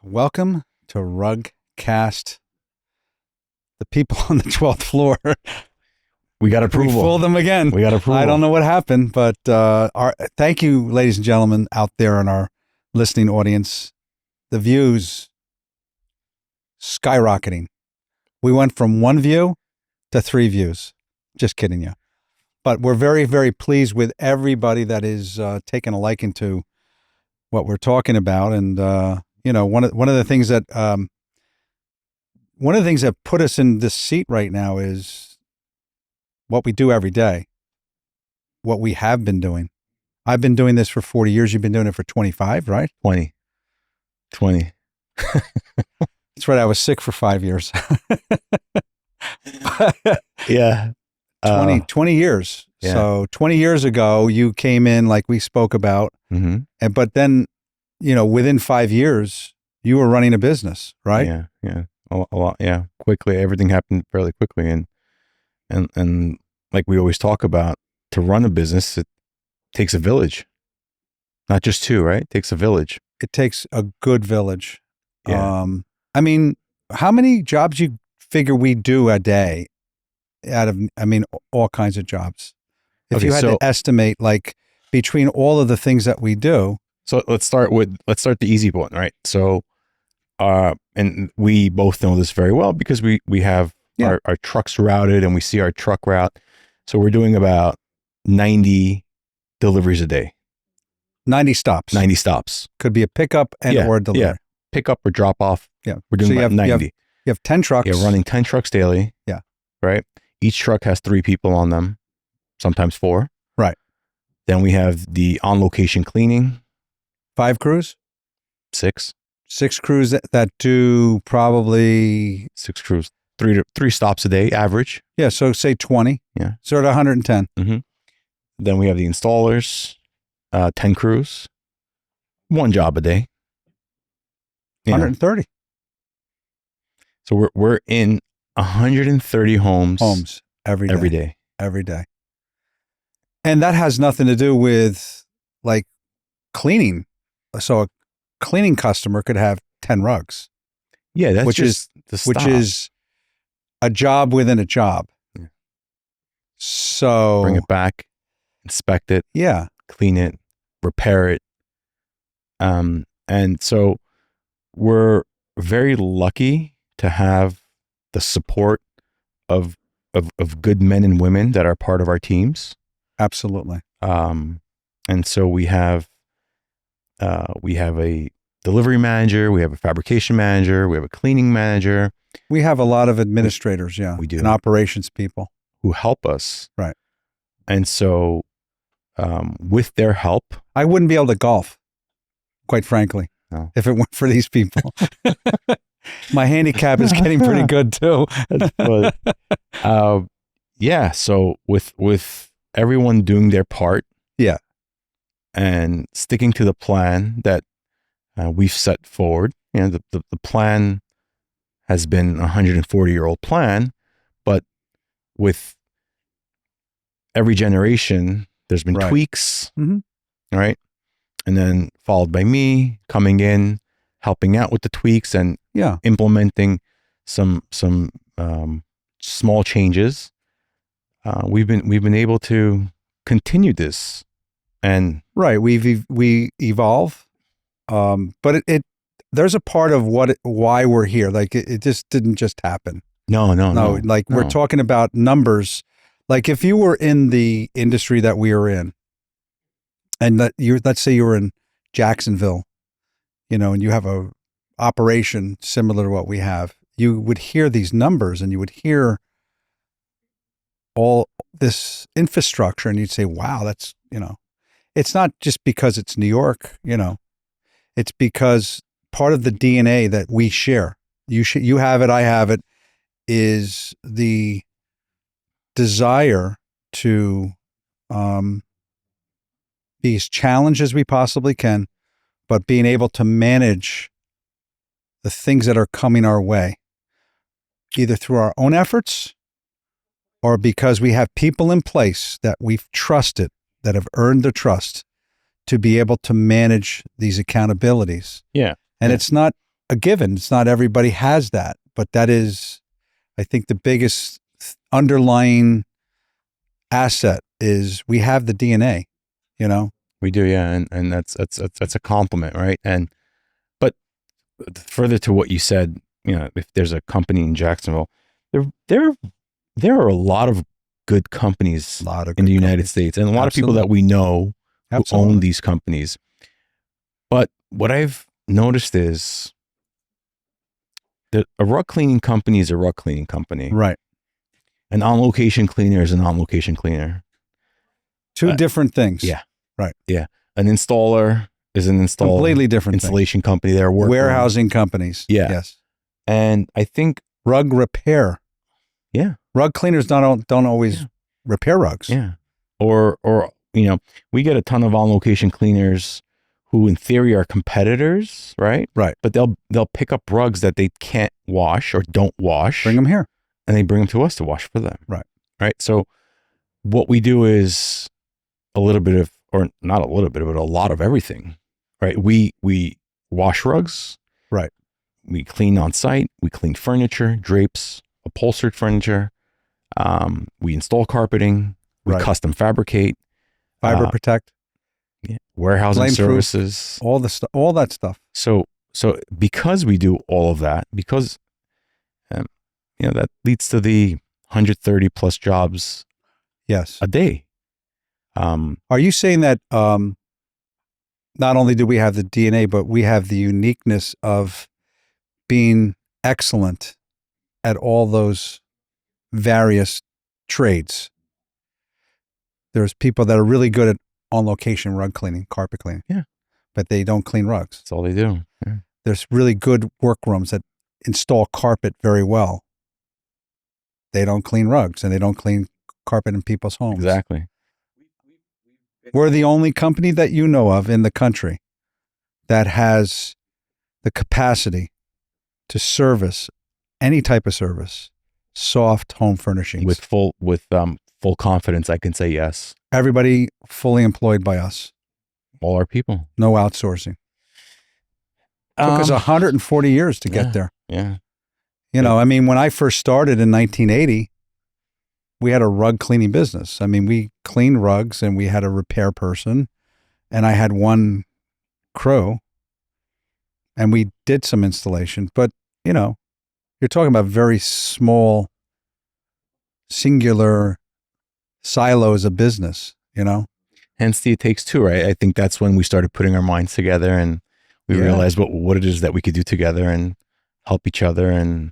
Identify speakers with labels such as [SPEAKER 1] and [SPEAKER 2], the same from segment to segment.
[SPEAKER 1] Welcome to RugCast. The people on the 12th floor.
[SPEAKER 2] We got approval.
[SPEAKER 1] We fooled them again.
[SPEAKER 2] We got approval.
[SPEAKER 1] I don't know what happened, but thank you, ladies and gentlemen, out there in our listening audience. The views skyrocketing. We went from 1 view to 3 views. Just kidding you. But we're very, very pleased with everybody that is taking a liking to what we're talking about. And one of the things that put us in this seat right now is what we do every day, what we have been doing. I've been doing this for 40 years. You've been doing it for 25, right?
[SPEAKER 2] 20.
[SPEAKER 1] That's right. I was sick for 5 years.
[SPEAKER 2] Yeah.
[SPEAKER 1] 20 years.
[SPEAKER 2] Yeah.
[SPEAKER 1] So 20 years ago, you came in like we spoke about.
[SPEAKER 2] Mm-hmm.
[SPEAKER 1] But then, within 5 years, you were running a business, right?
[SPEAKER 2] Yeah. A lot. Yeah. Quickly. Everything happened fairly quickly. And like we always talk about, to run a business, it takes a village. Not just two, right? It takes a village.
[SPEAKER 1] It takes a good village.
[SPEAKER 2] Yeah.
[SPEAKER 1] How many jobs you figure we do a day all kinds of jobs. If you had to estimate, like, between all of the things that we do.
[SPEAKER 2] So let's start the easy one, right? So, and we both know this very well because we have our trucks routed and we see our truck route. So we're doing about 90 deliveries a day.
[SPEAKER 1] 90 stops.
[SPEAKER 2] 90 stops.
[SPEAKER 1] Could be a pickup or delivery.
[SPEAKER 2] Yeah. Pickup or drop off.
[SPEAKER 1] Yeah.
[SPEAKER 2] We're doing about 90.
[SPEAKER 1] You have 10 trucks.
[SPEAKER 2] Yeah, running 10 trucks daily.
[SPEAKER 1] Yeah.
[SPEAKER 2] Right? Each truck has 3 people on them, sometimes 4.
[SPEAKER 1] Right.
[SPEAKER 2] Then we have the on-location cleaning.
[SPEAKER 1] 5 crews?
[SPEAKER 2] 6.
[SPEAKER 1] 6 crews that do probably...
[SPEAKER 2] 6 crews. 3 stops a day, average.
[SPEAKER 1] Yeah, so say 20.
[SPEAKER 2] Yeah.
[SPEAKER 1] So at 110.
[SPEAKER 2] Mm-hmm. Then we have the installers, 10 crews, 1 job a day.
[SPEAKER 1] 130.
[SPEAKER 2] So we're in 130 homes
[SPEAKER 1] every day.
[SPEAKER 2] Every day.
[SPEAKER 1] And that has nothing to do with like cleaning. So a cleaning customer could have 10 rugs.
[SPEAKER 2] Yeah, that's
[SPEAKER 1] which is a job within a job.
[SPEAKER 2] Yeah.
[SPEAKER 1] So
[SPEAKER 2] bring it back, inspect it, clean it, repair it. And so we're very lucky to have the support of good men and women that are part of our teams.
[SPEAKER 1] Absolutely.
[SPEAKER 2] And so we have a delivery manager, we have a fabrication manager, we have a cleaning manager.
[SPEAKER 1] We have a lot of administrators,
[SPEAKER 2] we do,
[SPEAKER 1] and operations people
[SPEAKER 2] who help us.
[SPEAKER 1] Right.
[SPEAKER 2] And so, with their help,
[SPEAKER 1] I wouldn't be able to golf, quite frankly, if it weren't for these people. My handicap is getting pretty good too.
[SPEAKER 2] So with everyone doing their part, and sticking to the plan that we've set forward, the plan has been a 140-year-old plan, but with every generation, there's been tweaks, right? And then followed by me coming in, helping out with the tweaks and implementing some small changes. We've been able to continue this, and
[SPEAKER 1] we evolve, but there's a part of why we're here. Like it just didn't just happen.
[SPEAKER 2] No.
[SPEAKER 1] We're talking about numbers. Like if you were in the industry that we are in, and let's say you were in Jacksonville, and you have a operation similar to what we have, you would hear these numbers and you would hear all this infrastructure and you'd say, wow, that's, it's not just because it's New York, it's because part of the DNA that we share, you have it, I have it, is the desire to be as challenged as we possibly can, but being able to manage the things that are coming our way, either through our own efforts or because we have people in place that we've trusted, that have earned the trust to be able to manage these accountabilities.
[SPEAKER 2] Yeah.
[SPEAKER 1] And it's not a given. It's not everybody has that, but that is, I think, the biggest underlying asset is we have the DNA, you know?
[SPEAKER 2] We do, yeah, and that's a compliment, right? But further to what you said, you know, if there's a company in Jacksonville, there are a lot of good companies in the United States, and a lot of people that we know who own these companies. But what I've noticed is that a rug cleaning company is a rug cleaning company,
[SPEAKER 1] right?
[SPEAKER 2] An on-location cleaner is an on-location cleaner.
[SPEAKER 1] Two different things.
[SPEAKER 2] Yeah.
[SPEAKER 1] Right.
[SPEAKER 2] Yeah. An installer is an installer.
[SPEAKER 1] Completely different
[SPEAKER 2] installation company. They're
[SPEAKER 1] warehousing companies.
[SPEAKER 2] Yeah.
[SPEAKER 1] Yes.
[SPEAKER 2] And I think
[SPEAKER 1] rug repair.
[SPEAKER 2] Yeah.
[SPEAKER 1] Rug cleaners don't always repair rugs.
[SPEAKER 2] Yeah. Or you know, we get a ton of on-location cleaners who in theory are competitors, right?
[SPEAKER 1] Right.
[SPEAKER 2] But they'll pick up rugs that they can't wash or don't wash.
[SPEAKER 1] Bring them here.
[SPEAKER 2] And they bring them to us to wash for them.
[SPEAKER 1] Right.
[SPEAKER 2] Right. So what we do is a little bit of, or not a little bit, but a lot of everything, right? We wash rugs.
[SPEAKER 1] Right.
[SPEAKER 2] We clean on site. We clean furniture, drapes, upholstered furniture. We install carpeting. We custom fabricate.
[SPEAKER 1] Fiber protect.
[SPEAKER 2] Yeah, warehousing services.
[SPEAKER 1] All that stuff.
[SPEAKER 2] So because we do all of that, because you know, that leads to the 130 plus jobs a day.
[SPEAKER 1] Are you saying that not only do we have the DNA, but we have the uniqueness of being excellent at all those various trades? There's people that are really good at on-location rug cleaning, carpet cleaning.
[SPEAKER 2] Yeah.
[SPEAKER 1] But they don't clean rugs.
[SPEAKER 2] That's all they do. Yeah.
[SPEAKER 1] There's really good workrooms that install carpet very well. They don't clean rugs and they don't clean carpet in people's homes.
[SPEAKER 2] Exactly.
[SPEAKER 1] We're the only company that you know of in the country that has the capacity to service any type of service, soft home furnishings.
[SPEAKER 2] With full confidence, I can say yes.
[SPEAKER 1] Everybody fully employed by us.
[SPEAKER 2] All our people.
[SPEAKER 1] No outsourcing. Took us 140 years to get there.
[SPEAKER 2] Yeah.
[SPEAKER 1] You know, I mean, when I first started in 1980, we had a rug cleaning business. I mean, we cleaned rugs and we had a repair person and I had one crew and we did some installation. But, you know, you're talking about very small, singular silos of business, you know?
[SPEAKER 2] Hence the It Takes Two, right? I think that's when we started putting our minds together and we realized what it is that we could do together and help each other and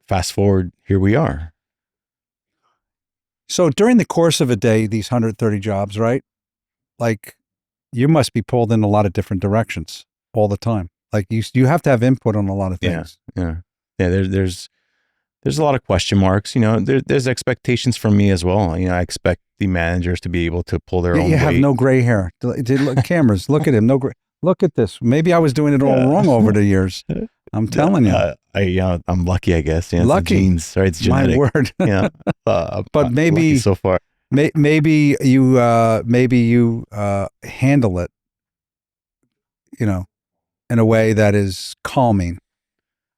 [SPEAKER 2] fast forward, here we are.
[SPEAKER 1] So during the course of a day, these 130 jobs, right? Like you must be pulled in a lot of different directions all the time. Like you have to have input on a lot of things.
[SPEAKER 2] Yeah. There's a lot of question marks. You know, there's expectations from me as well. You know, I expect the managers to be able to pull their own weight.
[SPEAKER 1] You have no gray hair. Cameras, look at him. No gray. Look at this. Maybe I was doing it all wrong over the years. I'm telling you.
[SPEAKER 2] I'm lucky, I guess. Yeah,
[SPEAKER 1] lucky.
[SPEAKER 2] It's genes, right? It's genetic.
[SPEAKER 1] My word.
[SPEAKER 2] Yeah.
[SPEAKER 1] But maybe
[SPEAKER 2] so far.
[SPEAKER 1] Maybe you handle it, you know, in a way that is calming.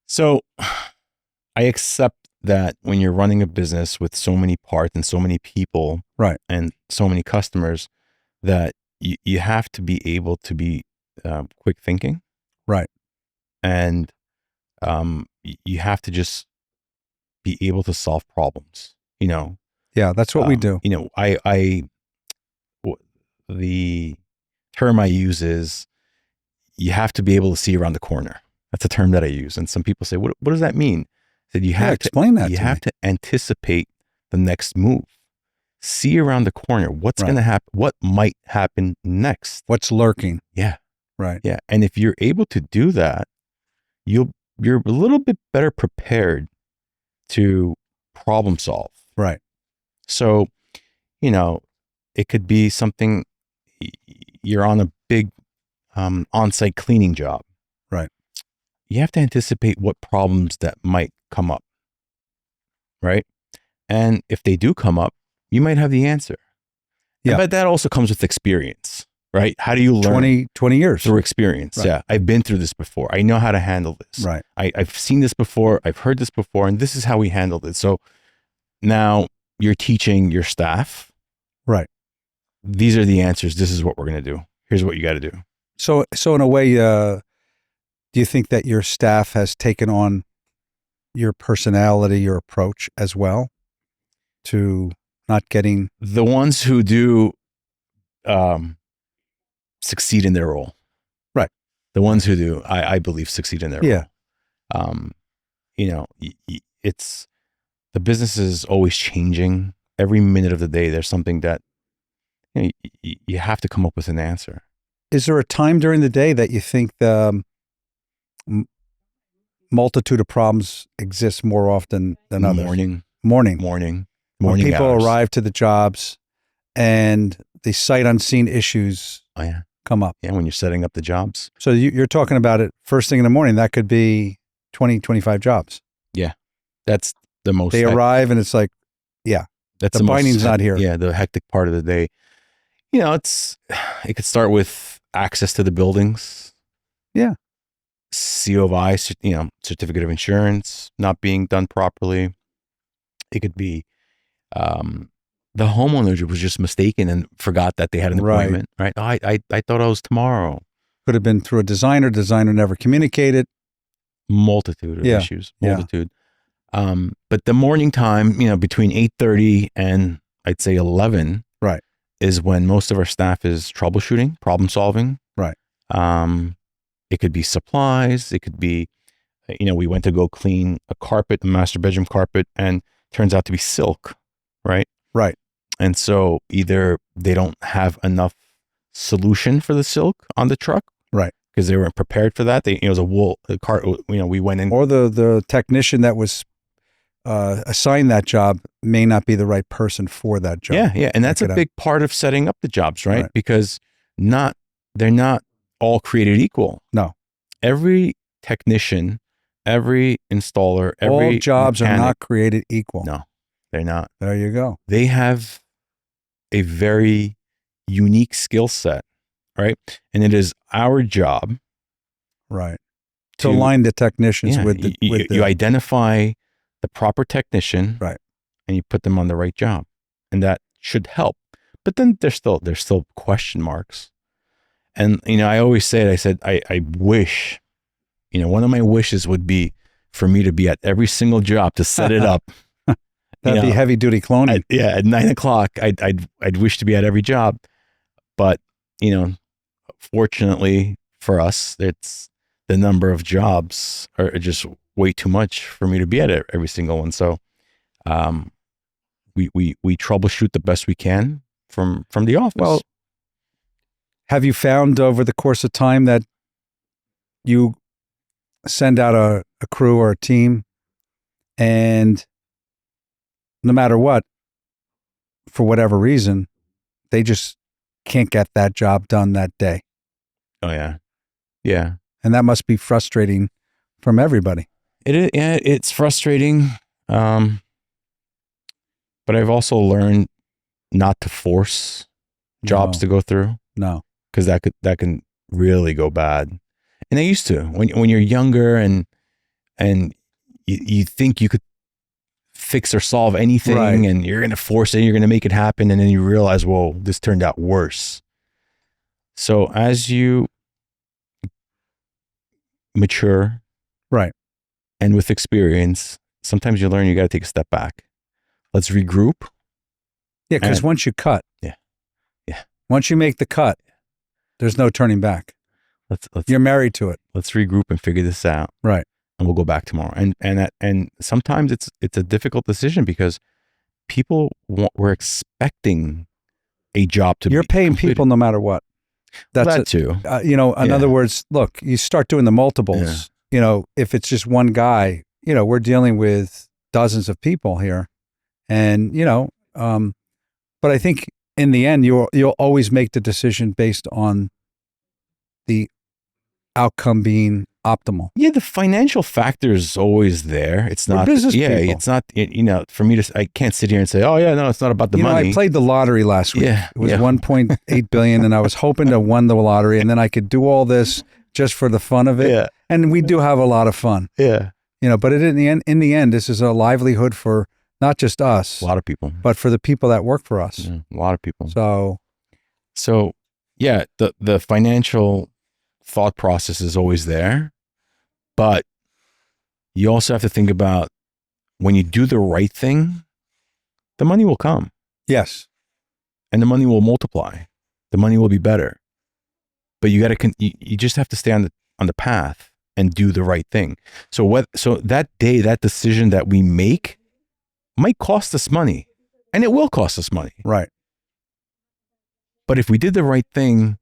[SPEAKER 2] So I accept that when you're running a business with so many parts and so many people,
[SPEAKER 1] right,
[SPEAKER 2] and so many customers, that you have to be able to be quick thinking,
[SPEAKER 1] right,
[SPEAKER 2] and you have to just be able to solve problems. You know.
[SPEAKER 1] Yeah, that's what we do.
[SPEAKER 2] You know, the term I use is you have to be able to see around the corner. That's a term that I use, and some people say, "What does that mean?" I said, "You have to
[SPEAKER 1] explain that.
[SPEAKER 2] You have to anticipate the next move. See around the corner. What's going to happen? What might happen next?
[SPEAKER 1] What's lurking?"
[SPEAKER 2] Yeah,
[SPEAKER 1] right.
[SPEAKER 2] Yeah, and if you're able to do that, you're a little bit better prepared to problem solve.
[SPEAKER 1] Right.
[SPEAKER 2] So, you know, it could be something, you're on a big on-site cleaning job.
[SPEAKER 1] Right.
[SPEAKER 2] You have to anticipate what problems that might come up. Right. And if they do come up, you might have the answer.
[SPEAKER 1] Yeah.
[SPEAKER 2] But that also comes with experience. right? How do you learn?
[SPEAKER 1] 20 years.
[SPEAKER 2] Through experience.
[SPEAKER 1] Right.
[SPEAKER 2] Yeah. I've been through this before. I know how to handle this.
[SPEAKER 1] Right.
[SPEAKER 2] I've seen this before. I've heard this before, and this is how we handled it. So now you're teaching your staff.
[SPEAKER 1] Right.
[SPEAKER 2] These are the answers. This is what we're going to do. Here's what you got to do.
[SPEAKER 1] So in a way, do you think that your staff has taken on your personality, your approach as well to not getting
[SPEAKER 2] the ones who do succeed in their role?
[SPEAKER 1] Right.
[SPEAKER 2] The ones who do, I believe, succeed in their role. You know, it's the business is always changing. Every minute of the day, there's something that you have to come up with an answer.
[SPEAKER 1] Is there a time during the day that you think the multitude of problems exist more often than others? Morning. When people
[SPEAKER 2] hours.
[SPEAKER 1] arrive to the jobs and the sight unseen issues come up.
[SPEAKER 2] Yeah, when you're setting up the jobs.
[SPEAKER 1] So you're talking about it first thing in the morning. That could be 20, 25 jobs.
[SPEAKER 2] Yeah, that's the most.
[SPEAKER 1] They arrive and it's like,
[SPEAKER 2] that's
[SPEAKER 1] the binding's not here.
[SPEAKER 2] Yeah, the hectic part of the day. You know, it could start with access to the buildings.
[SPEAKER 1] Yeah.
[SPEAKER 2] CO of I, certificate of insurance not being done properly. It could be the homeowner was just mistaken and forgot that they had an appointment. Right. Oh, I thought it was tomorrow.
[SPEAKER 1] Could have been through a designer. Designer never communicated.
[SPEAKER 2] Multitude of issues. Multitude. But the morning time, between 8:30 and I'd say 11.
[SPEAKER 1] Right.
[SPEAKER 2] Is when most of our staff is troubleshooting, problem solving.
[SPEAKER 1] Right.
[SPEAKER 2] It could be supplies. It could be, we went to go clean a carpet, a master bedroom carpet, and turns out to be silk. Right.
[SPEAKER 1] Right.
[SPEAKER 2] And so either they don't have enough solution for the silk on the truck.
[SPEAKER 1] Right.
[SPEAKER 2] Because they weren't prepared for that. It was a wool cart. We went in.
[SPEAKER 1] Or the technician that was assigned that job may not be the right person for that job.
[SPEAKER 2] Yeah. And that's a big part of setting up the jobs, right? Because they're not all created equal.
[SPEAKER 1] No.
[SPEAKER 2] Every technician, every installer, every
[SPEAKER 1] all jobs
[SPEAKER 2] mechanic,
[SPEAKER 1] are not created equal.
[SPEAKER 2] No, they're not.
[SPEAKER 1] There you go.
[SPEAKER 2] They have a very unique skill set, right? And it is our job,
[SPEAKER 1] right, to align the technicians with the.
[SPEAKER 2] You identify the proper technician,
[SPEAKER 1] right,
[SPEAKER 2] and you put them on the right job, and that should help. But then there's still question marks. And, I always say it, I said, I wish, one of my wishes would be for me to be at every single job to set it up.
[SPEAKER 1] That'd be heavy duty cloning.
[SPEAKER 2] At 9 o'clock, I'd wish to be at every job. But, fortunately for us, it's the number of jobs are just way too much for me to be at every single one. So, we troubleshoot the best we can from the office.
[SPEAKER 1] Well, have you found over the course of time that you send out a crew or a team and no matter what, for whatever reason, they just can't get that job done that day?
[SPEAKER 2] Oh, yeah. Yeah.
[SPEAKER 1] And that must be frustrating from everybody.
[SPEAKER 2] It's frustrating. But I've also learned not to force jobs to go through.
[SPEAKER 1] No.
[SPEAKER 2] Because that can really go bad. And I used to when you're younger and you think you could fix or solve anything, and you're going to force it, you're going to make it happen, and then you realize, whoa, this turned out worse. So as you mature,
[SPEAKER 1] right,
[SPEAKER 2] and with experience, sometimes you learn you got to take a step back. Let's regroup.
[SPEAKER 1] Yeah, because once you cut, once you make the cut, there's no turning back. You're married to it.
[SPEAKER 2] Let's regroup and figure this out.
[SPEAKER 1] Right.
[SPEAKER 2] And we'll go back tomorrow. And sometimes it's a difficult decision because people were expecting a job to be
[SPEAKER 1] You're paying
[SPEAKER 2] completed.
[SPEAKER 1] people no matter what. That's
[SPEAKER 2] that too.
[SPEAKER 1] In other words, look, you start doing the multiples. Yeah. If it's just one guy, we're dealing with dozens of people here. And, but I think in the end, you'll always make the decision based on the outcome being optimal.
[SPEAKER 2] Yeah, the financial factor is always there. It's
[SPEAKER 1] We're
[SPEAKER 2] not
[SPEAKER 1] business
[SPEAKER 2] yeah,
[SPEAKER 1] people.
[SPEAKER 2] it's not for me to I can't sit here and say, "Oh yeah, no, it's not about the money."
[SPEAKER 1] I played the lottery last week.
[SPEAKER 2] Yeah,
[SPEAKER 1] It was
[SPEAKER 2] yeah.
[SPEAKER 1] 1.8 billion and I was hoping to win the lottery and then I could do all this just for the fun of it.
[SPEAKER 2] Yeah.
[SPEAKER 1] And we do have a lot of fun.
[SPEAKER 2] Yeah.
[SPEAKER 1] But in the end, this is a livelihood for not just us,
[SPEAKER 2] A lot of people.
[SPEAKER 1] but for the people that work for us.
[SPEAKER 2] Yeah, a lot of people.
[SPEAKER 1] So
[SPEAKER 2] yeah, the financial thought process is always there, but you also have to think about when you do the right thing, the money will come.
[SPEAKER 1] yes.
[SPEAKER 2] And the money will multiply. The money will be better. But you got to you just have to stay on the path and do the right thing. So that day, that decision that we make might cost us money, and it will cost us money.
[SPEAKER 1] Right.
[SPEAKER 2] But if we did the right thing,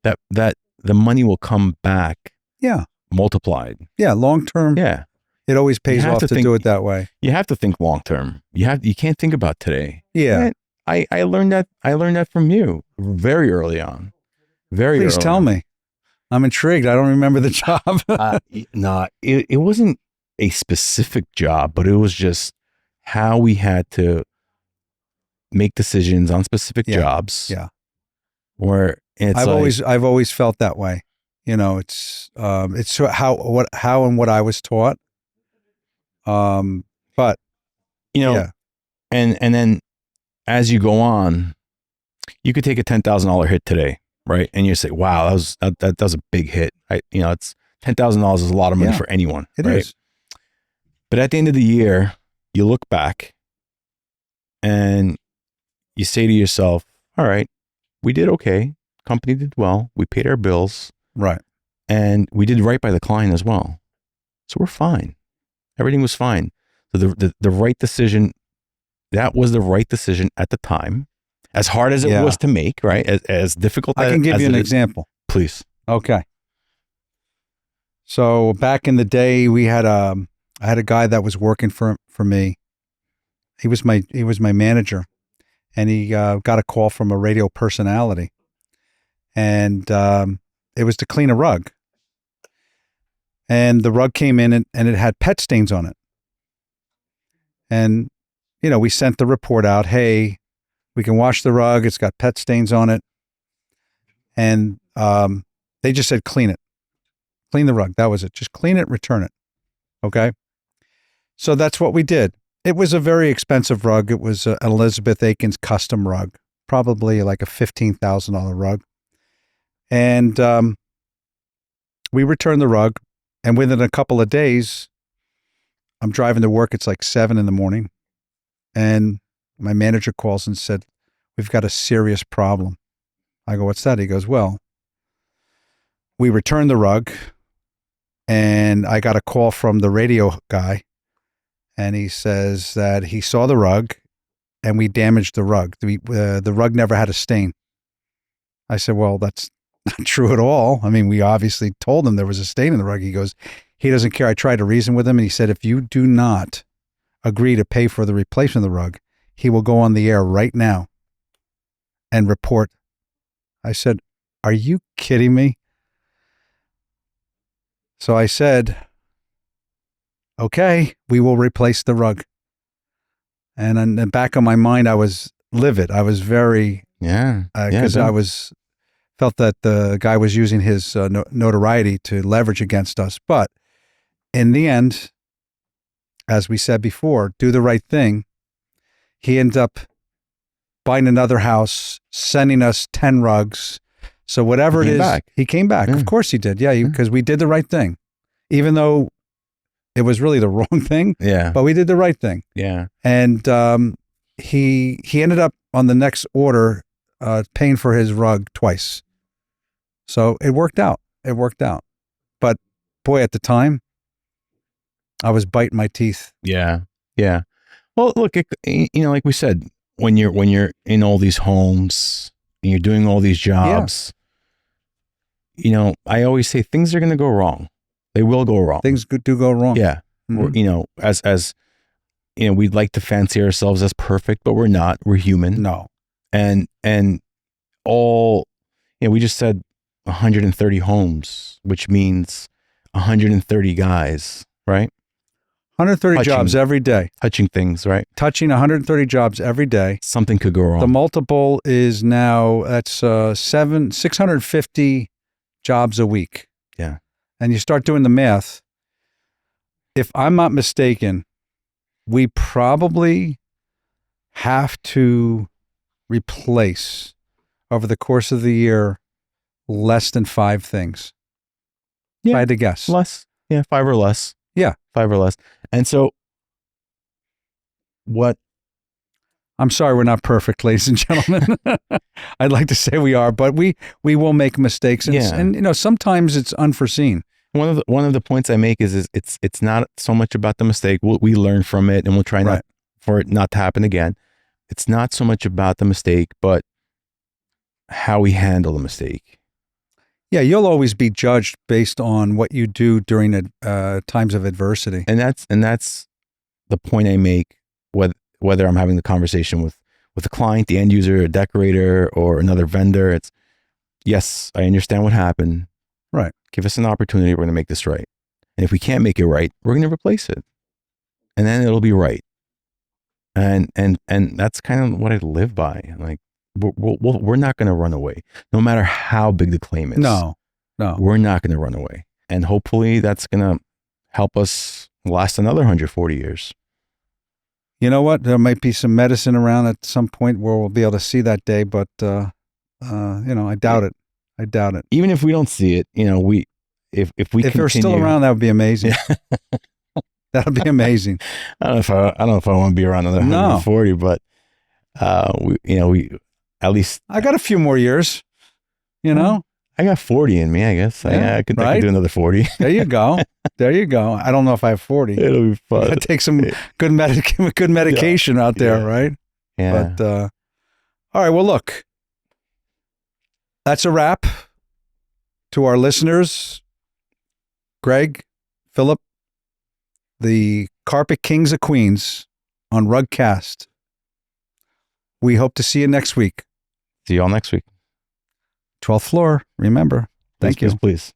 [SPEAKER 2] that the money will come back.
[SPEAKER 1] Yeah.
[SPEAKER 2] Multiplied.
[SPEAKER 1] Yeah. Long term.
[SPEAKER 2] Yeah.
[SPEAKER 1] It always pays off to do it that way.
[SPEAKER 2] You have to think long term. You can't think about today.
[SPEAKER 1] Yeah.
[SPEAKER 2] And I learned that from you very early on.
[SPEAKER 1] Please tell me. I'm intrigued. I don't remember the job.
[SPEAKER 2] No, it wasn't a specific job, but it was just how we had to make decisions on specific jobs.
[SPEAKER 1] Yeah.
[SPEAKER 2] Where
[SPEAKER 1] I've always felt that way. It's how and what I was taught. But
[SPEAKER 2] and then as you go on, you could take a $10,000 hit today, right? And you say, "Wow, that was a big hit." It's $10,000 is a lot of money for anyone.
[SPEAKER 1] It
[SPEAKER 2] right?
[SPEAKER 1] is.
[SPEAKER 2] But at the end of the year, you look back and you say to yourself, "All right, we did okay. Company did well. We paid our bills,
[SPEAKER 1] right,
[SPEAKER 2] and we did right by the client as well. So we're fine. Everything was fine." So the right decision. That was the right decision at the time, as hard as it was to make, right? As difficult.
[SPEAKER 1] I can give you an example.
[SPEAKER 2] Please.
[SPEAKER 1] Okay. So back in the day, I had a guy that was working for me. He was my manager, and he got a call from a radio personality, and it was to clean a rug. And the rug came in and it had pet stains on it. And we sent the report out, "Hey, we can wash the rug. It's got pet stains on it." And they just said, "Clean it. Clean the rug." That was it. Just clean it, return it. Okay. So that's what we did. It was a very expensive rug. It was an Elizabeth Aikens custom rug, probably like a $15,000 rug. And we returned the rug. And within a couple of days, I'm driving to work. It's like 7 a.m. And my manager calls and said, "We've got a serious problem." I go, "What's that?" He goes, "Well, we returned the rug and I got a call from the radio guy and he says that he saw the rug and we damaged the rug. The rug never had a stain." I said, "Well, that's not true at all. I mean, we obviously told him there was a stain in the rug." He goes, "He doesn't care." I tried to reason with him and he said, "If you do not agree to pay for the replacement of the rug, he will go on the air right now and report." I said, "Are you kidding me?" So I said, "Okay, we will replace the rug." And in the back of my mind, I was livid. I was very, because I felt that the guy was using his notoriety to leverage against us. But in the end, as we said before, do the right thing. He ended up buying another house, sending us 10 rugs. So whatever it is, he came back. Yeah. Of course he did. Yeah, because we did the right thing, even though it was really the wrong thing.
[SPEAKER 2] Yeah,
[SPEAKER 1] but we did the right thing.
[SPEAKER 2] Yeah,
[SPEAKER 1] and he ended up on the next order paying for his rug twice. So it worked out. But boy, at the time, I was biting my teeth.
[SPEAKER 2] Yeah. Well, look, like we said, when you're in all these homes and you're doing all these jobs, I always say things are going to go wrong. They will go wrong.
[SPEAKER 1] Things do go wrong.
[SPEAKER 2] Yeah. Mm-hmm. As we'd like to fancy ourselves as perfect, but we're not. We're human.
[SPEAKER 1] No.
[SPEAKER 2] And we just said 130 homes, which means 130 guys, right?
[SPEAKER 1] 130 jobs every day.
[SPEAKER 2] Touching things, right?
[SPEAKER 1] Touching 130 jobs every day.
[SPEAKER 2] Something could go wrong.
[SPEAKER 1] The multiple is now, that's 650 jobs a week.
[SPEAKER 2] Yeah.
[SPEAKER 1] And you start doing the math. If I'm not mistaken, we probably have to replace over the course of the year less than 5 things.
[SPEAKER 2] Yeah.
[SPEAKER 1] If I had to guess.
[SPEAKER 2] Less. Yeah, 5 or less.
[SPEAKER 1] Yeah.
[SPEAKER 2] 5 or less. And so what?
[SPEAKER 1] I'm sorry we're not perfect, ladies and gentlemen. I'd like to say we are, but we will make mistakes. And, you know, sometimes it's unforeseen.
[SPEAKER 2] One of the points I make is it's not so much about the mistake. We learn from it, and we'll try not for it not to happen again. It's not so much about the mistake, but how we handle the mistake.
[SPEAKER 1] Yeah, you'll always be judged based on what you do during times of adversity.
[SPEAKER 2] And that's the point I make, whether I'm having the conversation with a client, the end user, a decorator, or another vendor. It's, yes, I understand what happened.
[SPEAKER 1] Right.
[SPEAKER 2] Give us an opportunity. We're going to make this right. And if we can't make it right, we're going to replace it. And then it'll be right. And that's kind of what I live by. Like, we're not going to run away, no matter how big the claim is.
[SPEAKER 1] No,
[SPEAKER 2] we're not going to run away. And hopefully that's going to help us last another 140 years.
[SPEAKER 1] You know what? There might be some medicine around at some point where we'll be able to see that day, but you know, I doubt it. I doubt it.
[SPEAKER 2] Even if we don't see it, you know, if
[SPEAKER 1] they're still around, that would be amazing. That would be amazing.
[SPEAKER 2] I don't know if I want to be around another 140, but we at least
[SPEAKER 1] I got a few more years. You know,
[SPEAKER 2] I got 40 in me, I guess. I could do another 40.
[SPEAKER 1] There you go. There you go. I don't know if I have 40.
[SPEAKER 2] It'll be fun.
[SPEAKER 1] I take some good medication out there, right?
[SPEAKER 2] Yeah.
[SPEAKER 1] But all right. Well, look, that's a wrap. To our listeners, Greg, Phillip, the Carpet Kings of Queens on RugCast. We hope to see you next week.
[SPEAKER 2] See you all next week.
[SPEAKER 1] 12th floor. Remember. Thank you.
[SPEAKER 2] Please.